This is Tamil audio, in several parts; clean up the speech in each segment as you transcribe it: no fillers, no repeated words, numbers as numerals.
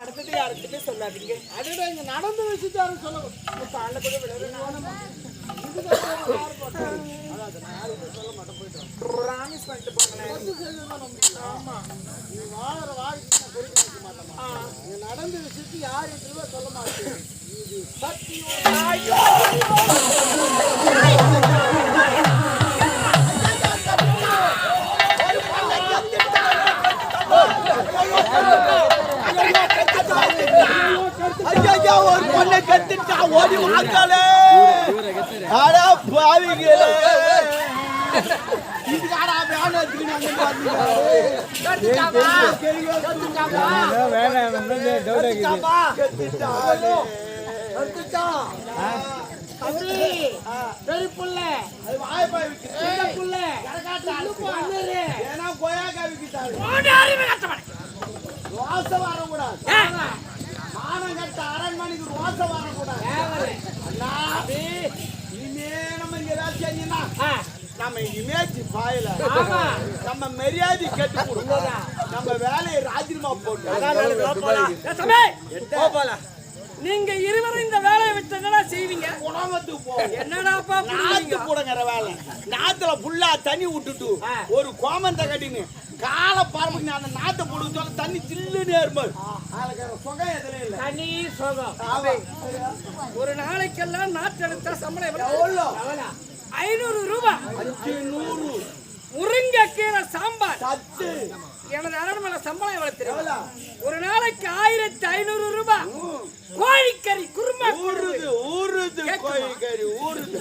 அடுத்தது யாருக்கிட்டே சொல்லாதீங்க. அதுடா இங்க நடந்து வச்சுட்டு யாரும் சொல்லணும். காலைல கூட விளையாடுறேன். சொல்ல மாட்டேன் போயிட்டு ப்ராமிஸ் பண்ணிட்டு போங்களேன். ஆமா நீ வாழற வாழ்க்கை நான் கொடுக்க வைக்க மாட்டேமா. நீ நடந்து வச்சுட்டு யாரும் சொல்ல மாட்டேன். இது சத்தியம். ஐயா ஒரு பொண்ணை கத்துட்டா ஓடி வாங்காலே. ஆடா பாவிங்களே. இதுக்காடா வேணா திருநாங்க பாத்தீங்க. கத்துட்டாமா. வேணா வந்து டவுட் ஆகுது. கத்துட்டா. தம்பி பெரிய புள்ள அது வாய் பாய் விட்டு சின்ன புள்ள கரகாட்ட அழுப்பு அண்ணரே ஏனா கோயாக்கா விக்கிட்டாரு. ஓடி அறிவு கட்டவனே. ரோச வர கூடாது. மானங்கட்ட அரண்மனைக்கு ரோச வர கூடாது. அண்ணா இனிமே நம்ம இங்க ராஜ்யனா நம்ம இமேஜ் பாயல. ஆமா நம்ம மரியாதை கெட்டு போடுங்க. நம்ம வேலையை ராஜினாமா போட்டு அதான் போலாம். தம்பி போலாம். நீங்க இருவரும் இந்த வேலையை விட்டு என்னடா செய்வீங்க? குணமத்துக்கு போவோம். என்னடாப்பா நாத்து போடுங்கிற வேலை. நாத்துல ஃபுல்லா தண்ணி விட்டுட்டு ஒரு கோமந்த கட்டின்னு காலை பார்மக்கு அந்த நாத்தை போடுன்னு சொல்ல தண்ணி சில்லுன்னு ஏறும்போது அதுக்கு சுகம் எதுவும் இல்லை. தனி சுகம். ஒரு நாளைக்கெல்லாம் நாட்டு எடுத்தா சம்பளம் எவ்வளோ? 500 ரூபாய். 500 முருங்கைக்கீரை சாம்பார் சத்து. எனது அரண்மனை சம்பளம் எவ்வளவு தெரியும்? ஒரு நாளைக்கு 1500 ரூபாய். கோழிக்கறி குருமா ஊறுது ஊறுது கோழிக்கறி ஊறுது.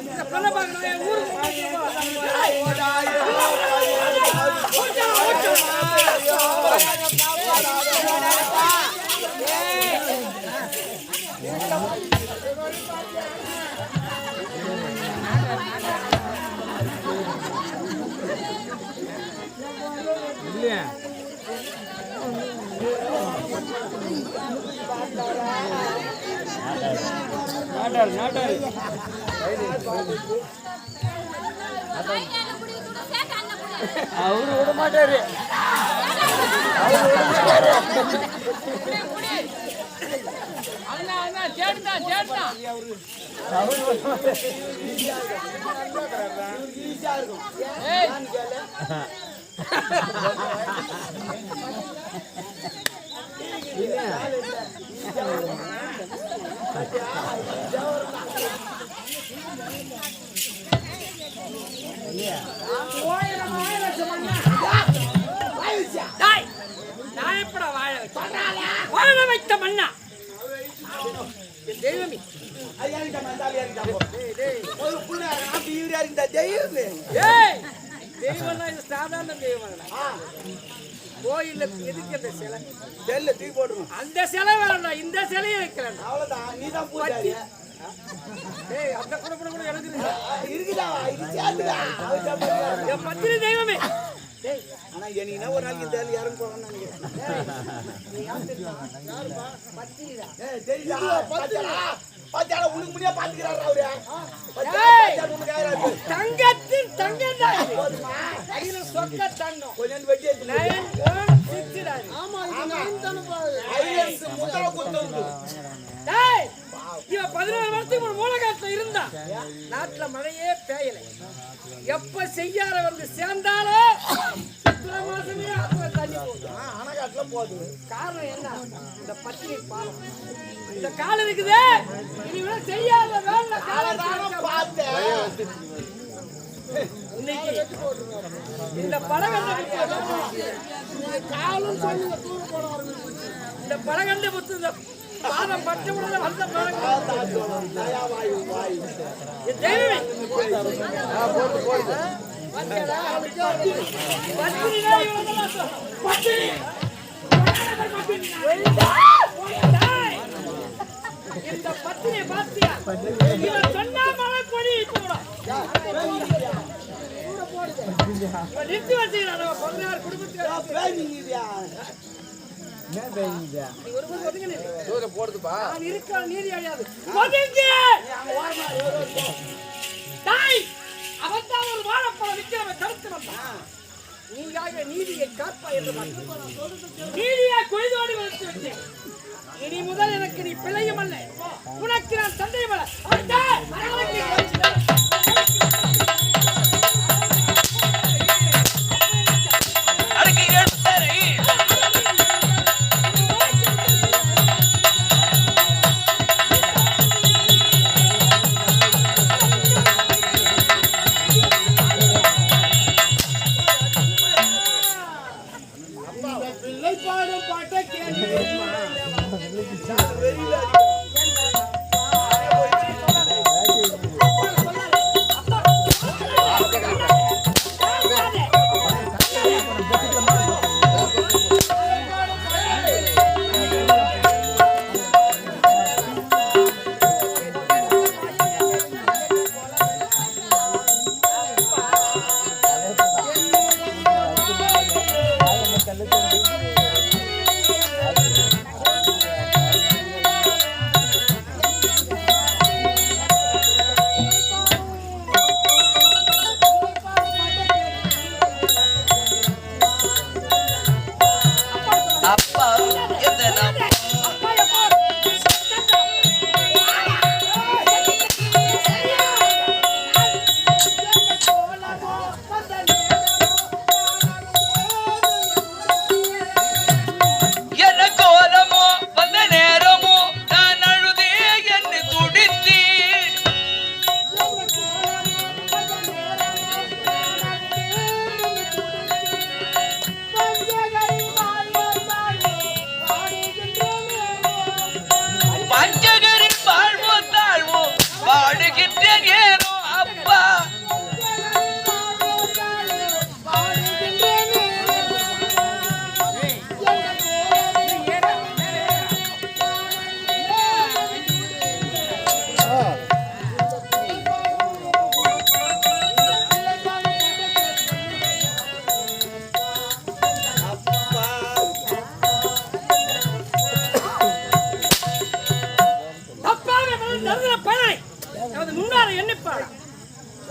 இந்த பண்ண பாக்குறேன் ஊருக்கு இல்லையா நாட்டார் நாட்டார் அவரு விட மாட்டாரு. வாழ வைத்த மண்ணா தெய்வமே. தெய்வம்னா இது சாதாரண தெய்வம். கோயில்ல எதுக்கு அந்த சிலை? செல்ல தூக்கி போடுவோம். அந்த சிலை வேணாம், இந்த சிலையை வைக்கலாம். அவ்வளவுதான். நீதான் பூஜாரி. அந்த கூட கூட கூட எனக்கு இருக்குதா? என் பத்திரி தெய்வமே. ஆனா என்ன ஒரு நாளைக்கு இந்த யாரும் போகணும்னு நினைக்கிறேன். பாத்தியால உனக்கு முன்னே பாத்துக்கிறாரு அவரு. தங்கத்தின் தங்கம் கையில சொக்க தங்கம் கொஞ்சம் வெட்டி இவன் 14 வருஷத்துக்கு ஒரு மூலகாட்டுல இருந்தா நாட்டுல மழையே பெய்யல. எப்ப செய்யார வந்து சேர்ந்தாலும் மாசமே ஆத்துல தண்ணி போகுது. அணைக்காட்டுல போகுது. காரணம் என்ன? இந்த பத்திரை பாலம். இந்த காலம் இருக்குது. இனிமே செய்யாத வேலை காலம் பார்த்தேன். இன்னைக்கு இந்த பழகண்ட காலம் சொல்லுங்க தூர போட வரும். இந்த பழகண்ட புத்து இந்த பாதம் பட்டு விட வந்த இந்த பத்திரியை பாத்தியா சொன்னா மழை பொடி நிறுத்தி வச்சுக்கிறான் பொருளாதார போடுதுப்பா நீதி அழியாது. அவன்தான் ஒரு வாழைப்பழம் விற்கிறவன் தடுத்து வந்தான். நீயாக நீதியை காப்பா என்று நீதியை கொய்தோடி வளர்த்து எனக்கு நீ பிள்ளையும் அல்ல, உனக்கு நான் தந்தையும் அல்ல. பிள்ளை பாடும் பாட்டை கேள்வி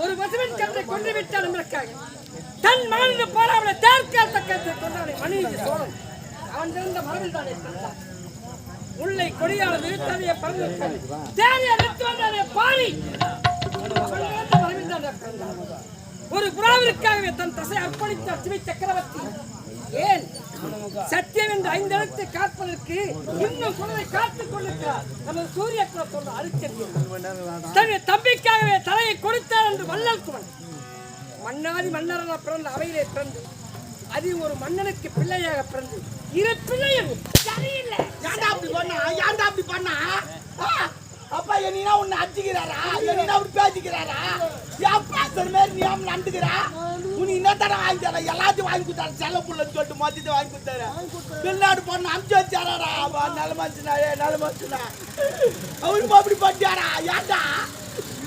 ஒரு பசுவின் கற்றை கொண்டு விட்டால் என்பதற்காக தன் மகனுக்கு போராட தேர்க்கால் தக்கத்தை கொண்டாடி மணிக்கு சோழன் அவன் இருந்த மரபில் தானே பிறந்தான். உள்ளே கொடியானது தனியை பறந்து தேவையை நிறுத்தி வந்தானே பாரி அவன் இருந்த மரபில் தானே பிறந்தான். ஒரு புறாவிற்காகவே தன் தசை அர்ப்பணித்த சிவை சக்கரவர்த்தி ஏன் சத்தியம் என்று 5 எழுத்தை காப்பதற்கு இன்னும் குழந்தை காத்துக் கொண்டிருக்கிறார். நமது சூரிய குலத்தோடு அரிச்சந்தியன் தன்னுடைய தம்பிக்காகவே தலையை கொடுத்தார் என்று வள்ளல் குமன் மன்னாதி மன்னராக பிறந்த அவையிலே பிறந்து அது ஒரு மன்னனுக்கு பிள்ளையாக பிறந்து 2 பிள்ளையும் சரியில்லை. ஏன்டா அப்படி பண்ணா அப்பா என்னன்னா உன்னை அடிச்சுக்கிறாரா என்னன்னா அப்படி பேசிக்கிறாரா அப்பா சொன்ன மாதிரி நீ அவன் நண்டுக்கிறா உனக்கு என்ன தர வாங்கி தர எல்லாத்தையும் வாங்கி கொடுத்தாரு செல்ல புள்ளன்னு சொல்லிட்டு மொத்தத்தை வாங்கி கொடுத்தாரு வெளிநாடு பொண்ணு அமுச்சு வச்சாரா நல்ல மனுஷனா அவருமா அப்படி பண்ணியாரா ஏன்டா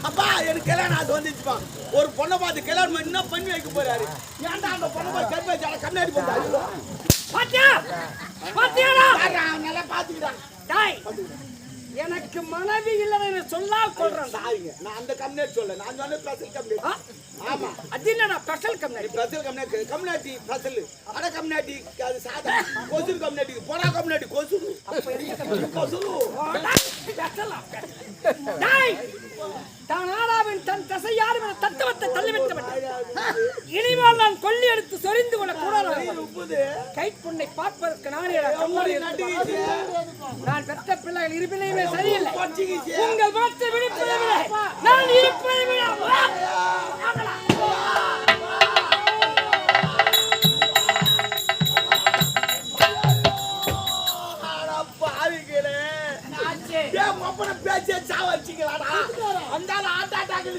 அப்பா எனக்கு கல்யாணம் அது வந்துச்சுப்பா ஒரு பொண்ணை பார்த்து கல்யாணம் என்ன பண்ணி வைக்க போறாரு ஏன்டா அந்த பொண்ணை பார்த்து கற்பை வச்சாரா கண்ணாடி போட்டாரு நல்லா பாத்துக்கிறான். எனக்கு மனைவி இல்லைன்னு சொல்லால் கொள்றேன். நான் அந்த கம்யூனிட்டி சொல்ல நான் சொன்ன ஸ்பெஷல் கம்யூனிட்டி. ஆமா அது என்னடா special community? Special community special அட கம்யூனிட்டி அது சாதா கோசு கம்யூனிட்டி போடா கம்யூனிட்டி கோசு அப்ப என்ன கோசு ஸ்பெஷல் டேய் தானாடாவின் தன் தசை யாரும் தத்துவத்தை தள்ளிவிட்டவன் இனிமேல் நான் கொள்ளி எடுத்து சொரிந்து கொள்ள கூடாது. கைப்புண்ணை பார்ப்பதற்கு நான் பெற்ற பிள்ளைகள் இருப்பிலையுமே சரியில்லை. உங்கள் மாற்ற விழிப்பதை விட நான் இருப்பதை விட பேச்சே சாவச்சிக்கலாடா அந்தால ஆட்டாட்டாக்கள்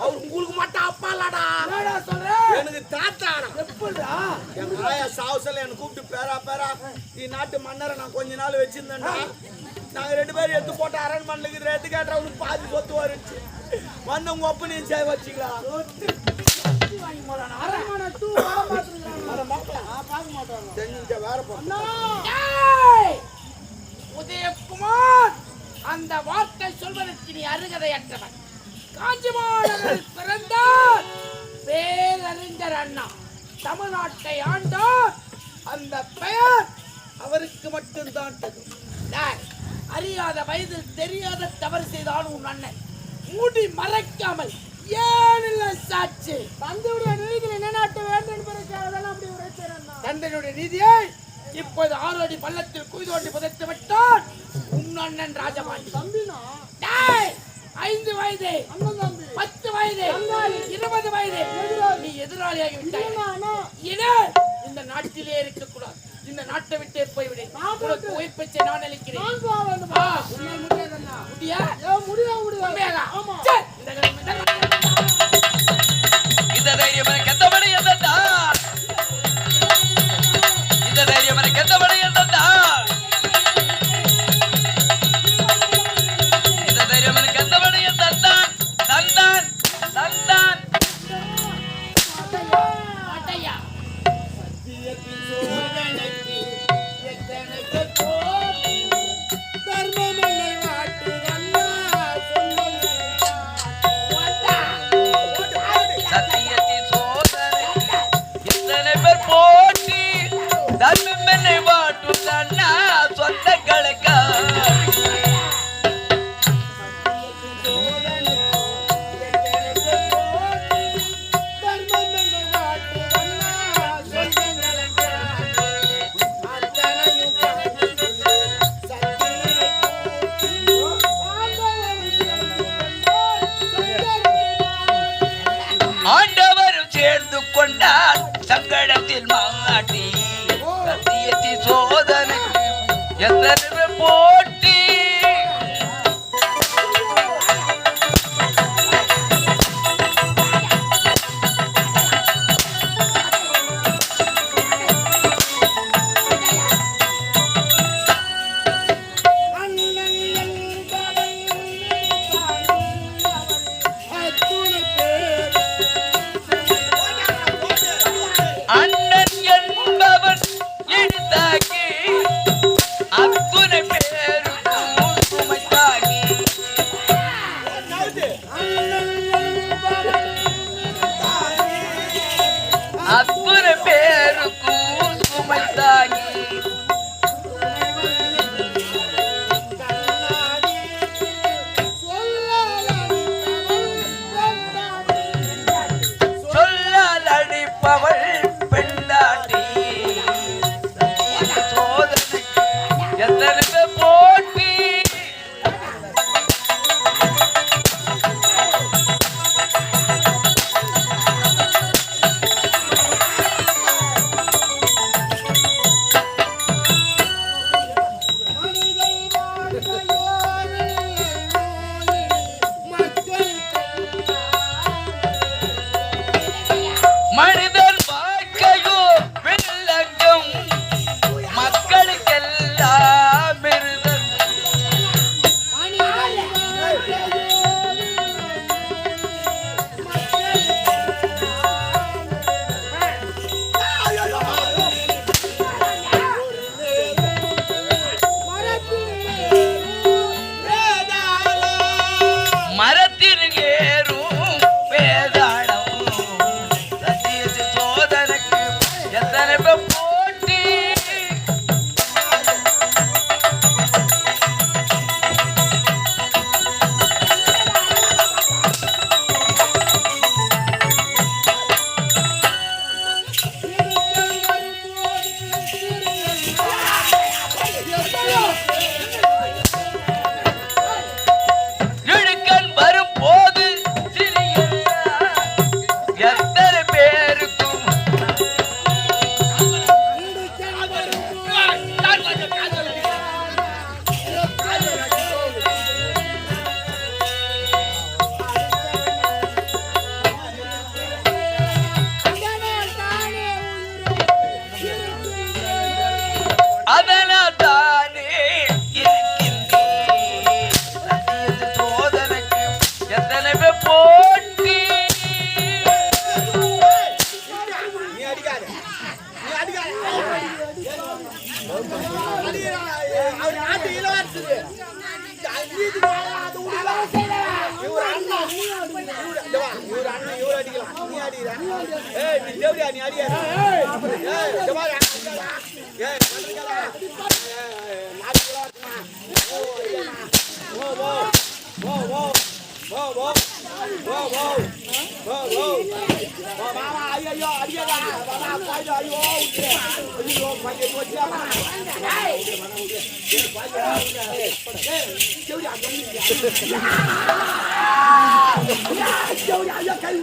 அவர் உங்களுக்கு மட்டும் அப்பாலாடா எனக்கு தாத்தாடா எப்படா என் ஆயா சாவசல என்ன கூப்பிட்டு பேரா நீ நாட்டு மன்னரை நான் கொஞ்ச நாள் வச்சிருந்தேன்டா நாங்க 2 பேரும் எடுத்து போட்டு அரண்மனைக்கு எடுத்து கேட்டா உனக்கு பாதி சொத்து வருச்சு வந்து உங்க ஒப்ப நீ சேவை வச்சுக்கலாம் உதயகுமார் அந்த வார்த்தை சொல்வதற்கு நீ அருகதையற்றவன். காஞ்சி மாநகரில் பிறந்தார் பேரறிஞர் அண்ணா தமிழ்நாட்டை ஆண்டார். அந்த பெயர் மட்டும்தான் தெரியும். அறியாத வயதில் தெரியாத தவறு செய்தால் உன் அண்ணன் மூடி மறைக்காமல் ஏனில்லை சாட்சி தந்தையுடைய நீதியை நிலைநாட்ட வேண்டும் என்பதற்காக அப்படி உரைக்கிறேன். தந்தையுடைய நீதியை இப்போது 6 அடி பள்ளத்தில் குய்தோண்டி புதைத்து விட்டான் உன் அண்ணன் ராஜபாண்டி. தம்பினா 5 வயது, 10 வயது, 20 வயது நீ எதிராளியாகி விட்டாய். இந்த நாட்டிலே இருக்கக்கூடாது. இந்த நாட்டை விட்டே போய்விடு. உனக்கு உயிர் பிச்சை நான் அளிக்கிறேன். இந்த தைரியம் எனக்கு எந்தபடி எந்தா இந்த தைரியம் எனக்கு எந்தபடி எந்தா இந்த தைரியம் எனக்கு எந்தபடி எந்தான் தந்தான் தந்தான் தர்மமென்னை வாட்டு தன்னா சொந்தங்களுக்கா ஆண்டவரும் சேர்ந்து கொண்டார் சங்கடத்தில் மாட்டி சத்தியத்தி சோதனை எத்தனை போட்டி அண்ணன் என்பவன் இழுத்தாக்கி அத்துணை பேருக்கும் சுமைத்தாகி அத்துணை பேருக்கும் சுமைத்தாகி சொல்லால் அடிப்பவள் பெண்டாட்டி சோதனை எத்தனை போட்டி மனிதன் வாழ்க்கையோ வில்லங்கம் மக்களுக்கெல்லாம் மிருதம் மரத்தில் ஏறும் வேதாளம் சத்தியத்தில் சோதனைக்கு எத்தனை போட்டி இழுக்கன் வரும் போது எத்தனை பேருக்கும் அதனால் தானே இருக்கின்றேன் சத்தியத்தில் சோதனைக்கு எத்தனை போட்டி நீ அடிக்காத அவர் நாட்டு இளவரசு இவர் அண்ணன் இவர் அடிக்கலாம் நீ அடிக்கிறா நீ அடியா ஐயோ அடியடா பாபா பாய்டா ஐயோ ஐயோ பாய்டா போச்சியா ஐயோ ஐயோ கை